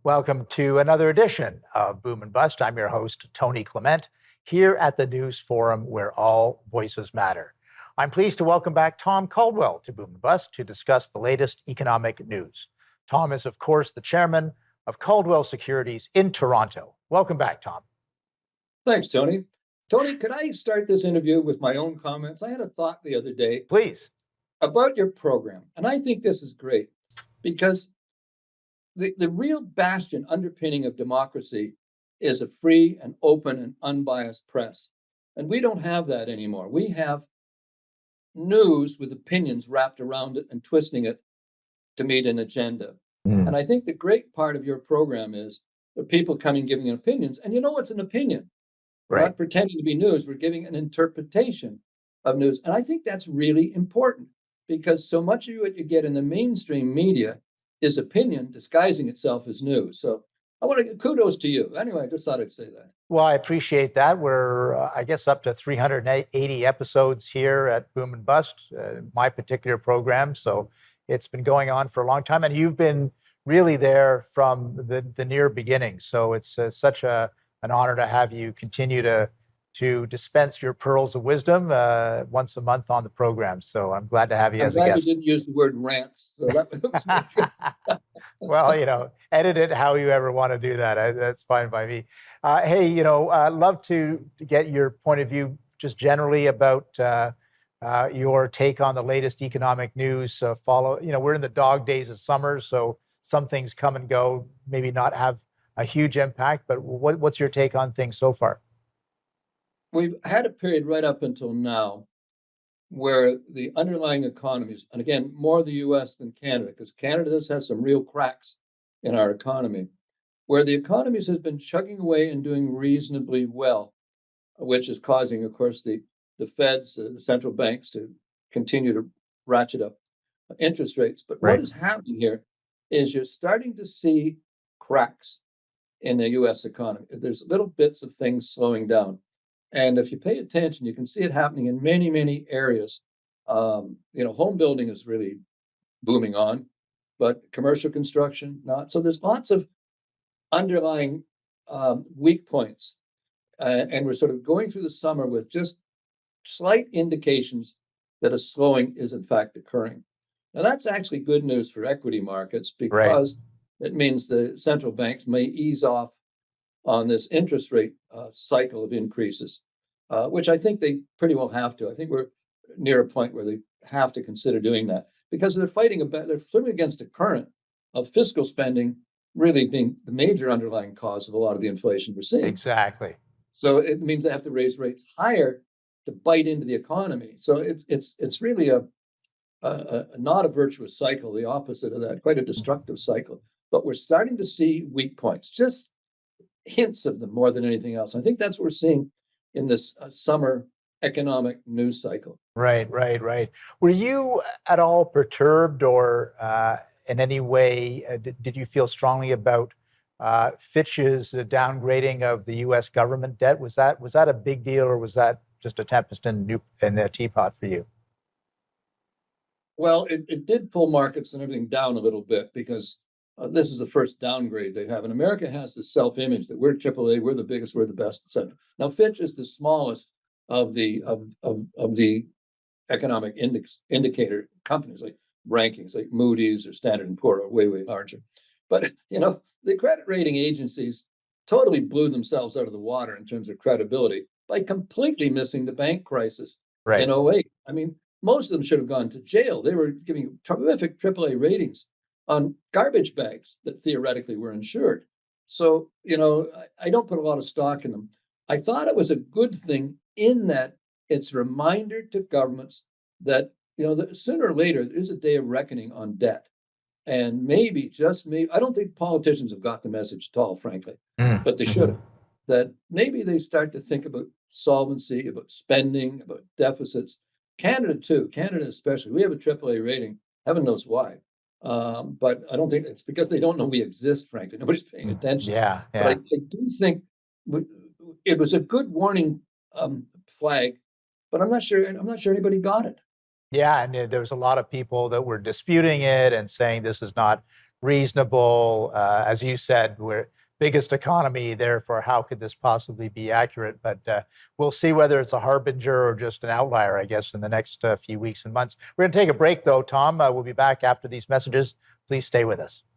Welcome to another edition of Boom and Bust. I'm your host, Tony Clement, here at the News Forum where all voices matter. I'm pleased to welcome back Tom Caldwell to Boom and Bust to discuss the latest economic news. Tom is, of course, the chairman of Caldwell Securities in Toronto. Welcome back, Tom. Thanks, Tony. Tony, could I start this interview with my own comments? I had a thought the other day Please. about your program, and I think this is great because the real bastion underpinning of democracy is a free and open and unbiased press. And we don't have that anymore. We have news with opinions wrapped around it and twisting it to meet an agenda. And I think the great part of your program is the people coming giving opinions. And you know what's an opinion? We're not pretending to be news. We're giving an interpretation of news. And I think that's really important because so much of what you get in the mainstream media is opinion disguising itself as news. So I want to give kudos to you. Anyway, I just thought I'd say that. Well, I appreciate that. We're, I guess, up to 380 episodes here at Boom and Bust, my particular program. So it's been going on for a long time. And you've been really there from the near beginning. So it's such an honor to have you continue to dispense your pearls of wisdom once a month on the program. So I'm glad to have you as a guest. You didn't use the word rants. So that Well, edit it how you ever want to do that. That's fine by me. Hey, I'd love to get your point of view just generally about your take on the latest economic news. We're in the dog days of summer, so some things come and go, maybe not have a huge impact, but what's your take on things so far? We've had a period right up until now where the underlying economies, and again, more the US than Canada, because Canada does have some real cracks in our economy, where the economies has been chugging away and doing reasonably well, which is causing, of course, the Feds, the central banks to continue to ratchet up interest rates. But what is happening here is you're starting to see cracks in the US economy. There's little bits of things slowing down. And if you pay attention, you can see it happening in many, many areas. Home building is really booming on, but commercial construction, not. So there's lots of underlying weak points. And we're sort of going through the summer with just slight indications that a slowing is in fact occurring. Now, that's actually good news for equity markets because it means the central banks may ease off on this interest rate cycle of increases, which I think they pretty well have to. I think we're near a point where they have to consider doing that because they're swimming against a current of fiscal spending really being the major underlying cause of a lot of the inflation we're seeing. Exactly. So it means they have to raise rates higher to bite into the economy. So it's really not a virtuous cycle, the opposite of that, quite a destructive cycle. But we're starting to see weak points, just hints of them more than anything else. I think that's what we're seeing in this summer economic news cycle. Right. Were you at all perturbed or in any way, did you feel strongly about Fitch's downgrading of the U.S. government debt? Was that a big deal or was that just a tempest in the teapot for you? Well, it did pull markets and everything down a little bit because this is the first downgrade they have. And America has this self-image that we're AAA, we're the biggest, we're the best, etc. Now, Fitch is the smallest of the economic indicator companies, like rankings, like Moody's or Standard & Poor's are way, way larger. But, the credit rating agencies totally blew themselves out of the water in terms of credibility by completely missing the bank crisis in 2008. I mean, most of them should have gone to jail. They were giving terrific AAA ratings on garbage bags that theoretically were insured. So, I don't put a lot of stock in them. I thought it was a good thing in that it's a reminder to governments that, that sooner or later, there's a day of reckoning on debt. And maybe, just maybe, I don't think politicians have got the message at all, frankly, but they should have. That maybe they start to think about solvency, about spending, about deficits. Canada too, Canada especially. We have a AAA rating, heaven knows why. But I don't think it's because they don't know we exist, frankly. Nobody's paying attention. Yeah. But I do think it was a good warning flag, but I'm not sure anybody got it. Yeah, and there was a lot of people that were disputing it and saying this is not reasonable. As you said, we're biggest economy, therefore, how could this possibly be accurate? But we'll see whether it's a harbinger or just an outlier, I guess, in the next few weeks and months. We're going to take a break, though, Tom. We'll be back after these messages. Please stay with us.